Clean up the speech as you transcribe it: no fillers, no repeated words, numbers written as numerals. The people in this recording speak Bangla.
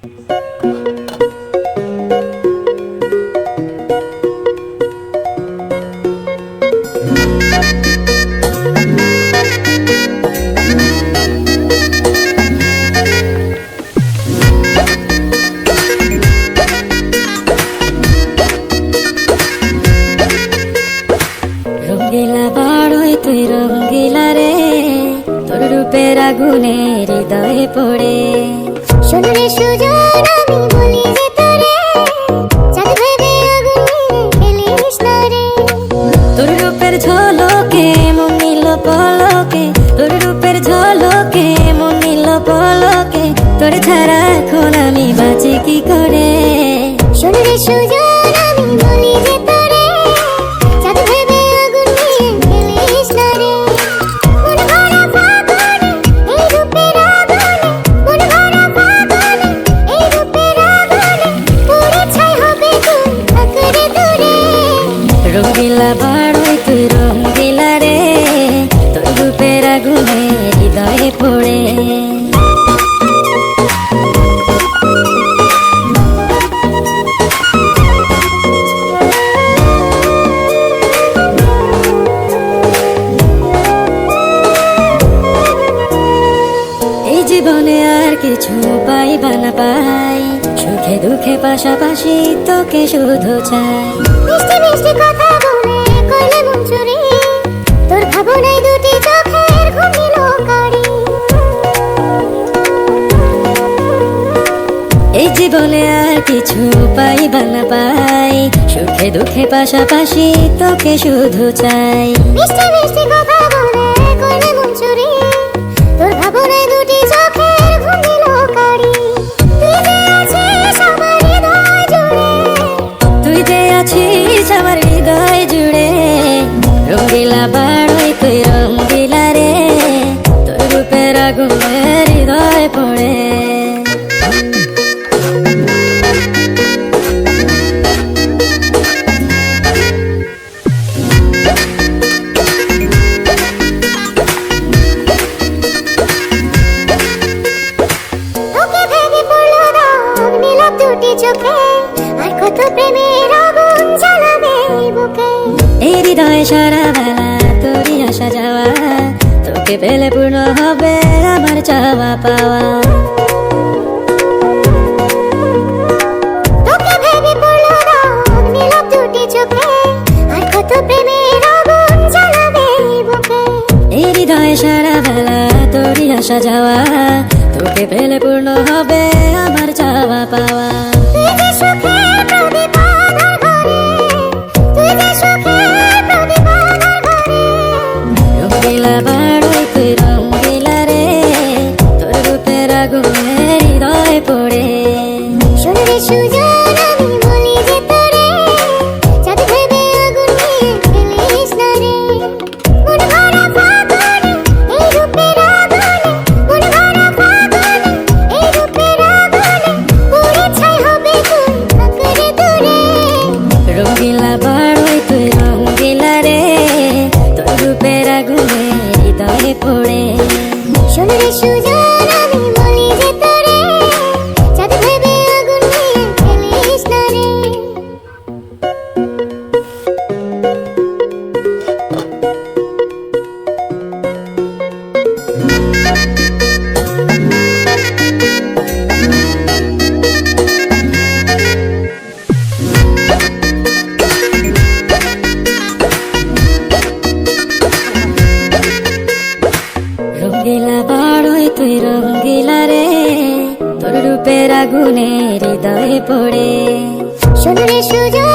রঙ্গিলা বাড়ই তুই রঙ্গিলা রে, তোর রূপের আগুনে হৃদয়ে পড়ে। শোন রে সুজন আমি বলি যে তোরে, চাঁদ ভেবে আগুন নিয়ে খেলিস না রে। তোর রূপের ঝলকে মন নিল পলকে, তোর রূপের ঝলকে মন নিল পলকে, তোর ছাড়া এখন আমি বাঁচি কি করে। শোন রে সুজন আমি বলি যে তোরে, চাঁদ ভেবে আগুন নিয়ে খেলিস না রে। মন ভরা ফাগুনে এই রূপের আগুনে, মন ভরা ফাগুনে এই রূপের আগুনে, পুড়ে ছাই হবে তুই আকারে দূরে। রঙ্গিলা বাড়ই তুই রঙ্গিলা রে, তোর রূপের আগুনে হৃদয়ে পড়ে। এই জীবনে আর কিছু পাইবা না পাই, সুখে দুঃখে পাশাপাশি তোকে শুধু চাই। মিষ্টি মিষ্টি কথা বলে করলে মন চুরি, তোর ভাবনায় দুটি চোখের ঘুম নিল কারি। এই জীবনে আর কিছু পাইবা না পাই, সুখে দুঃখে পাশাপাশি তোকে শুধু চাই। মিষ্টি মিষ্টি কথা বলে করলে মন চুরি, তোর ভাবনায় দুটি চোখের ঘুম নিল কারি। তুই যে আছিস আমার হৃদয় জুড়ে, রঙ্গিলা বাড়ই তুই রঙ্গিলা রে, তোর রূপের আগুনে হৃদয় পড়ে। তোকে ভেঙে পড়লো রং নীলাভ দুটি চোখে, আর কত প্রেমের আগুন জ্বালাবে এই বুকে। এই হৃদয়ে সারা বেলা তোরই আসা যাওয়া, তোকে পেলে পূর্ণ হবে আমার চাওয়া পাওয়া। তোকে ভেঙে পড়লো রং নীলাভ দুটি চোখে, আর কত প্রেমের আগুন জ্বালাবে এই বুকে। এই হৃদয়ে সারা বেলা তোরই আসা যাওয়া, তোকে পেলে পূর্ণ হবে আমার চাওয়া পাওয়া। তুই যে সুখের প্রদীপ আধার ঘরে, তুই যে সুখের প্রদীপ আধার ঘরে। রঙ্গিলা বাড়ই তুই রঙ্গিলা রে, তোর রূপের আগুনে হৃদয় পড়ে। শোন রে সুজন আমি বলি যে তোরে, চাঁদ ভেবে আগুন নিয়ে খেলিস না রে। মন ভরা ফাগুনে এই রূপের আগুনে, মন ভরা ফাগুনে এই রূপের আগুনে, পুড়ে ছাই হবে তুই আকারে দূরে। রঙ্গিলা বাড়ই তুই রঙ্গিলা রে, তোর রূপের আগুনে হৃদয়ে পড়ে। শোন রে সুজন আমি বলি যে তোরে, চাঁদ ভেবে আগুন নিয়ে খেলিস না রে। রঙ্গিলা বাড়ই তুই রঙ্গিলা রে, তোর রূপের আগুনে হৃদয়ে পড়ে। শোন রে সুজন